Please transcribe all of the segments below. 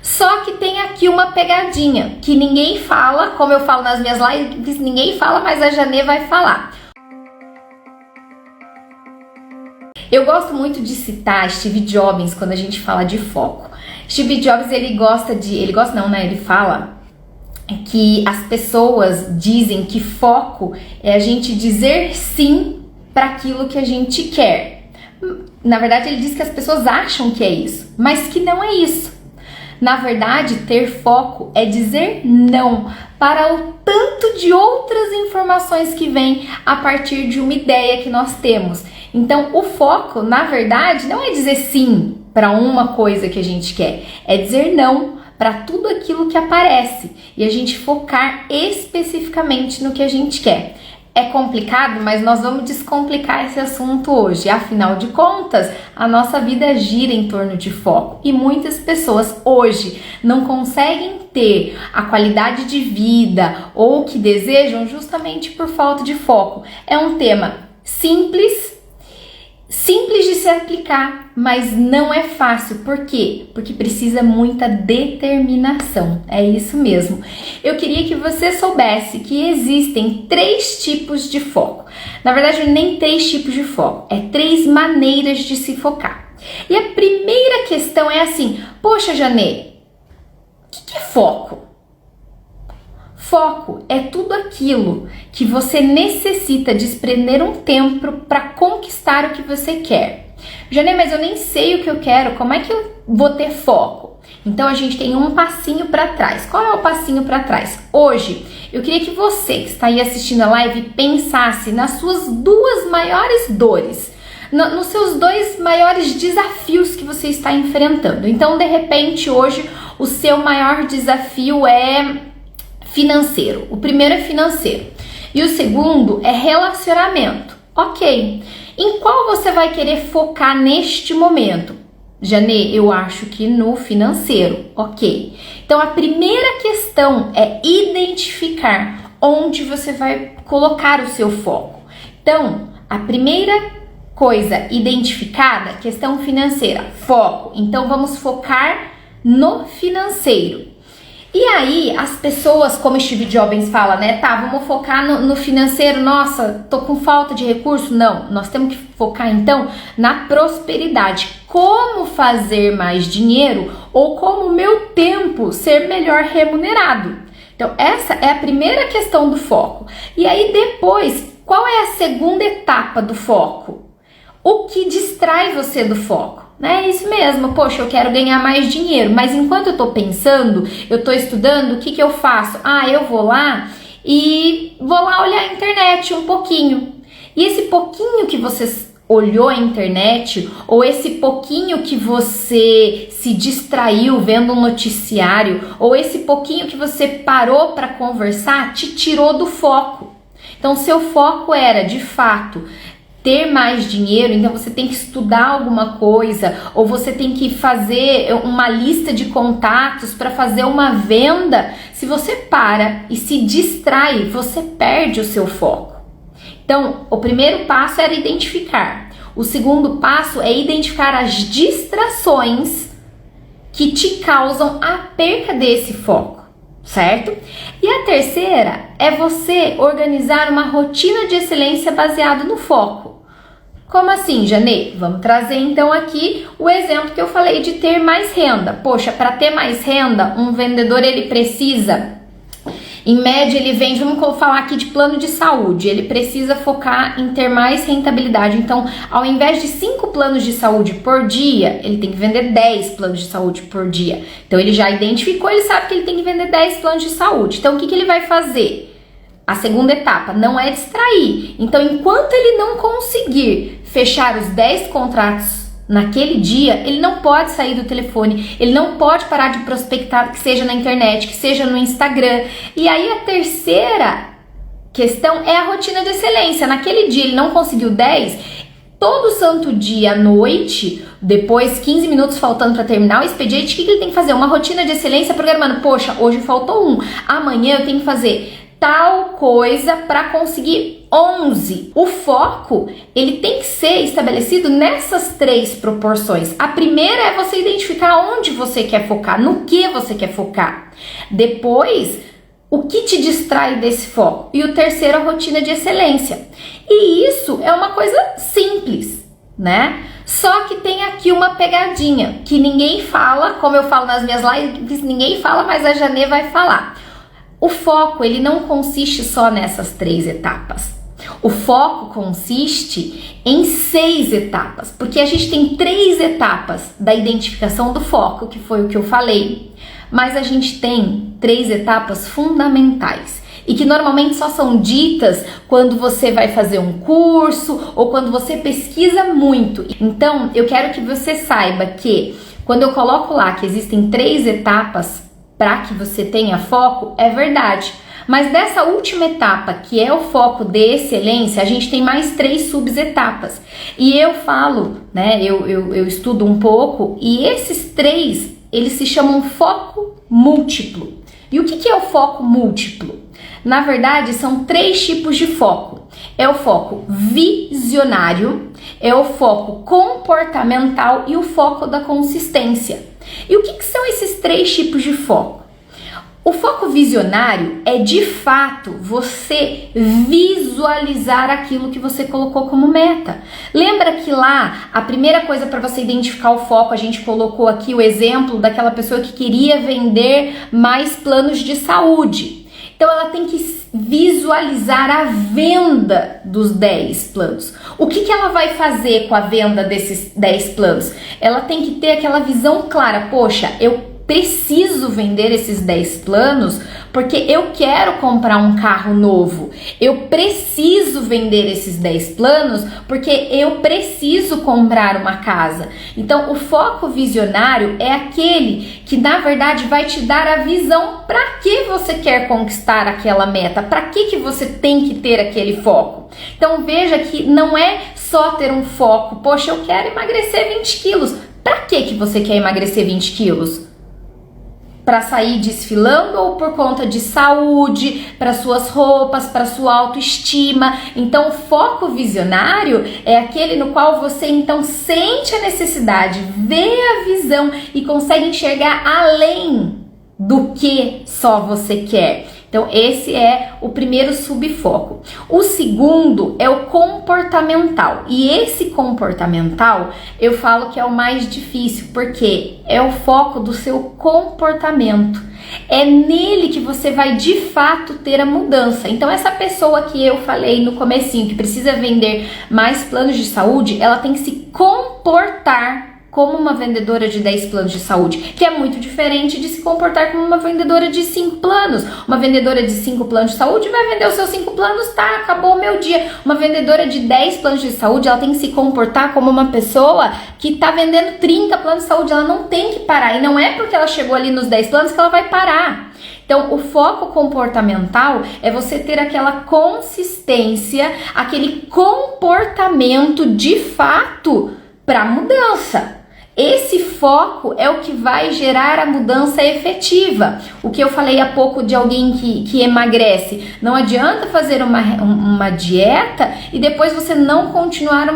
Só que tem aqui uma pegadinha que ninguém fala, como eu falo nas minhas lives, ninguém fala, mas a Janê vai falar. Eu gosto muito de citar Steve Jobs quando a gente fala de foco. Steve Jobs, ele fala que as pessoas dizem que foco é a gente dizer sim para aquilo que a gente quer. Na verdade, ele diz que as pessoas acham que é isso, mas que não é isso. Na verdade, ter foco é dizer não para o tanto de outras informações que vêm a partir de uma ideia que nós temos. Então, o foco, na verdade, não é dizer sim para uma coisa que a gente quer, é dizer não para tudo aquilo que aparece e a gente focar especificamente no que a gente quer. É complicado, mas nós vamos descomplicar esse assunto hoje. Afinal de contas, a nossa vida gira em torno de foco e muitas pessoas hoje não conseguem ter a qualidade de vida ou o que desejam justamente por falta de foco. É um tema simples de se aplicar, mas não é fácil. Por quê? Porque precisa muita determinação. É isso mesmo. Eu queria que você soubesse que existem 3 tipos de foco. Na verdade, nem 3 tipos de foco, é 3 maneiras de se focar. E a primeira questão é assim: poxa, Janê, o que é foco? Foco é tudo aquilo que você necessita desprender um tempo para conquistar o que você quer. Janê, mas eu nem sei o que eu quero, como é que eu vou ter foco? Então a gente tem um passinho para trás. Qual é o passinho para trás? Hoje, eu queria que você que está aí assistindo a live pensasse nas suas 2 maiores dores, nos seus 2 maiores desafios que você está enfrentando. Então, de repente, hoje o seu maior desafio é financeiro. O primeiro é financeiro e o segundo é relacionamento. Ok, em qual você vai querer focar neste momento? Janê, eu acho que no financeiro. Ok, então a primeira questão é identificar onde você vai colocar o seu foco. Então, a primeira coisa identificada, questão financeira, foco. Então vamos focar no financeiro. E aí, as pessoas, como Steve Jobs fala, né? Tá, vamos focar no financeiro. Nossa, tô com falta de recurso. Não, nós temos que focar então na prosperidade. Como fazer mais dinheiro ou como o meu tempo ser melhor remunerado. Então, essa é a primeira questão do foco. E aí, depois, qual é a segunda etapa do foco? O que distrai você do foco? É isso mesmo, poxa, eu quero ganhar mais dinheiro, mas enquanto eu tô pensando, eu tô estudando, o que eu faço? Eu vou lá olhar a internet um pouquinho. E esse pouquinho que você olhou a internet, ou esse pouquinho que você se distraiu vendo um noticiário, ou esse pouquinho que você parou para conversar, te tirou do foco. Então, seu foco era, de fato, ter mais dinheiro, então você tem que estudar alguma coisa, ou você tem que fazer uma lista de contatos para fazer uma venda. Se você para e se distrai, você perde o seu foco. Então, o primeiro passo era identificar. O segundo passo é identificar as distrações que te causam a perca desse foco, certo? E a terceira é você organizar uma rotina de excelência baseada no foco. Como assim, Janê? Vamos trazer então aqui o exemplo que eu falei de ter mais renda. Poxa, para ter mais renda, um vendedor ele precisa, em média ele vende, vamos falar aqui de plano de saúde, ele precisa focar em ter mais rentabilidade. Então, ao invés de 5 planos de saúde por dia, ele tem que vender 10 planos de saúde por dia. Então, ele já identificou, ele sabe que ele tem que vender 10 planos de saúde. Então, o que ele vai fazer? A segunda etapa não é distrair. Então, enquanto ele não conseguir fechar os 10 contratos naquele dia, ele não pode sair do telefone, ele não pode parar de prospectar, que seja na internet, que seja no Instagram. E aí a terceira questão é a rotina de excelência. Naquele dia ele não conseguiu 10, todo santo dia à noite, depois 15 minutos faltando para terminar o expediente, o que ele tem que fazer? Uma rotina de excelência programando. Poxa, hoje faltou 1, amanhã eu tenho que fazer tal coisa para conseguir 11. O foco, ele tem que ser estabelecido nessas 3 proporções. A primeira é você identificar onde você quer focar, no que você quer focar. Depois, o que te distrai desse foco? E o terceiro, a rotina de excelência. E isso é uma coisa simples, né? Só que tem aqui uma pegadinha que ninguém fala, como eu falo nas minhas lives, ninguém fala, mas a Janê vai falar. O foco, ele não consiste só nessas 3 etapas. O foco consiste em 6 etapas, porque a gente tem 3 etapas da identificação do foco, que foi o que eu falei, mas a gente tem 3 etapas fundamentais e que normalmente só são ditas quando você vai fazer um curso ou quando você pesquisa muito. Então, eu quero que você saiba que quando eu coloco lá que existem 3 etapas para que você tenha foco, é verdade. Mas dessa última etapa, que é o foco de excelência, a gente tem mais 3 subetapas. E eu falo, né, eu estudo um pouco, e esses 3, eles se chamam foco múltiplo. E o que é o foco múltiplo? Na verdade, são 3 tipos de foco. É o foco visionário, é o foco comportamental e o foco da consistência. E o que são esses 3 tipos de foco? O foco visionário é de fato você visualizar aquilo que você colocou como meta. Lembra que lá a primeira coisa para você identificar o foco, a gente colocou aqui o exemplo daquela pessoa que queria vender mais planos de saúde. Então ela tem que visualizar a venda dos 10 planos. O que ela vai fazer com a venda desses 10 planos? Ela tem que ter aquela visão clara. Poxa, eu preciso vender esses 10 planos porque eu quero comprar um carro novo. Eu preciso vender esses 10 planos porque eu preciso comprar uma casa. Então, o foco visionário é aquele que, na verdade, vai te dar a visão para que você quer conquistar aquela meta, para que você tem que ter aquele foco. Então, veja que não é só ter um foco. Poxa, eu quero emagrecer 20 quilos. Para que você quer emagrecer 20 quilos? Para sair desfilando ou por conta de saúde, para suas roupas, para sua autoestima? Então, o foco visionário é aquele no qual você então sente a necessidade, vê a visão e consegue enxergar além do que só você quer. Então, esse é o primeiro subfoco. O segundo é o comportamental. E esse comportamental, eu falo que é o mais difícil, porque é o foco do seu comportamento. É nele que você vai, de fato, ter a mudança. Então, essa pessoa que eu falei no comecinho, que precisa vender mais planos de saúde, ela tem que se comportar como uma vendedora de 10 planos de saúde, que é muito diferente de se comportar como uma vendedora de 5 planos. Uma vendedora de 5 planos de saúde vai vender os seus 5 planos, tá, acabou o meu dia. Uma vendedora de 10 planos de saúde, ela tem que se comportar como uma pessoa que tá vendendo 30 planos de saúde, ela não tem que parar. E não é porque ela chegou ali nos 10 planos que ela vai parar. Então, o foco comportamental é você ter aquela consistência, aquele comportamento de fato para mudança. Esse foco é o que vai gerar a mudança efetiva. O que eu falei há pouco de alguém que emagrece. Não adianta fazer uma dieta e depois você não continuar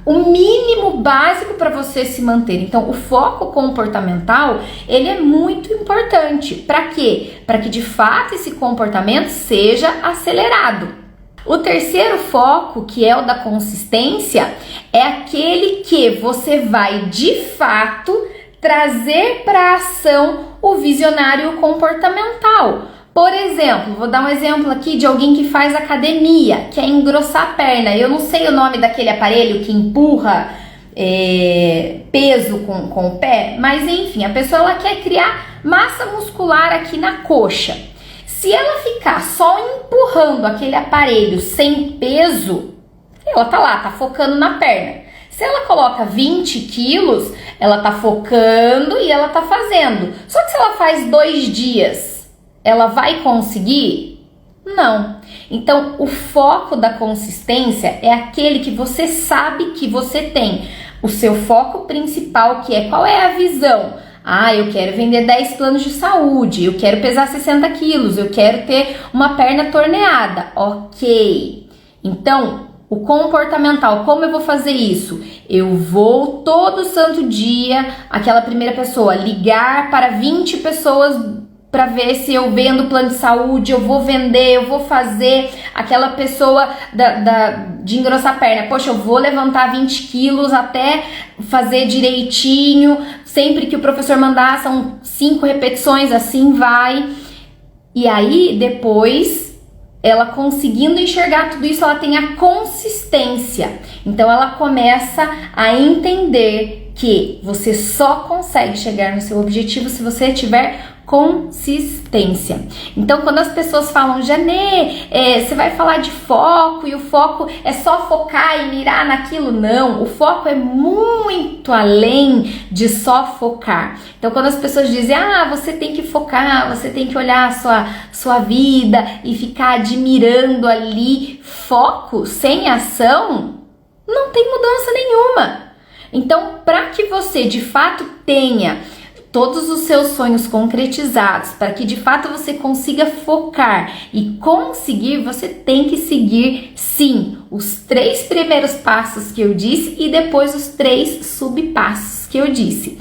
o mínimo básico para você se manter. Então, o foco comportamental, ele é muito importante. Para quê? Para que de fato esse comportamento seja acelerado. O terceiro foco, que é o da consistência, é aquele que você vai de fato trazer para a ação o visionário comportamental. Por exemplo, vou dar um exemplo aqui de alguém que faz academia, quer engrossar a perna. Eu não sei o nome daquele aparelho que empurra peso com o pé, mas enfim, a pessoa ela quer criar massa muscular aqui na coxa. Se ela ficar só empurrando aquele aparelho sem peso, ela tá lá, tá focando na perna. Se ela coloca 20 quilos, ela tá focando e ela tá fazendo. Só que se ela faz 2 dias, ela vai conseguir? Não. Então, o foco da consistência é aquele que você sabe que você tem. O seu foco principal, que é qual é a visão? Ah, eu quero vender 10 planos de saúde, eu quero pesar 60 quilos, eu quero ter uma perna torneada. Ok. Então, o comportamental, como eu vou fazer isso? Eu vou todo santo dia, aquela primeira pessoa, ligar para 20 pessoas para ver se eu vendo plano de saúde, eu vou vender, eu vou fazer. Aquela pessoa de engrossar a perna, poxa, eu vou levantar 20 quilos até fazer direitinho, sempre que o professor mandar são 5 repetições, assim vai. E aí, depois, ela conseguindo enxergar tudo isso, ela tem a consistência. Então, ela começa a entender que você só consegue chegar no seu objetivo se você tiver consistência. Então, quando as pessoas falam, Janê, você vai falar de foco e o foco é só focar e mirar naquilo, não. O foco é muito além de só focar. Então, quando as pessoas dizem, você tem que focar, você tem que olhar a sua vida e ficar admirando ali, foco sem ação, não tem mudança nenhuma. Então, para que você de fato tenha todos os seus sonhos concretizados, para que de fato você consiga focar e conseguir, você tem que seguir sim os 3 primeiros passos que eu disse e depois os 3 subpassos que eu disse.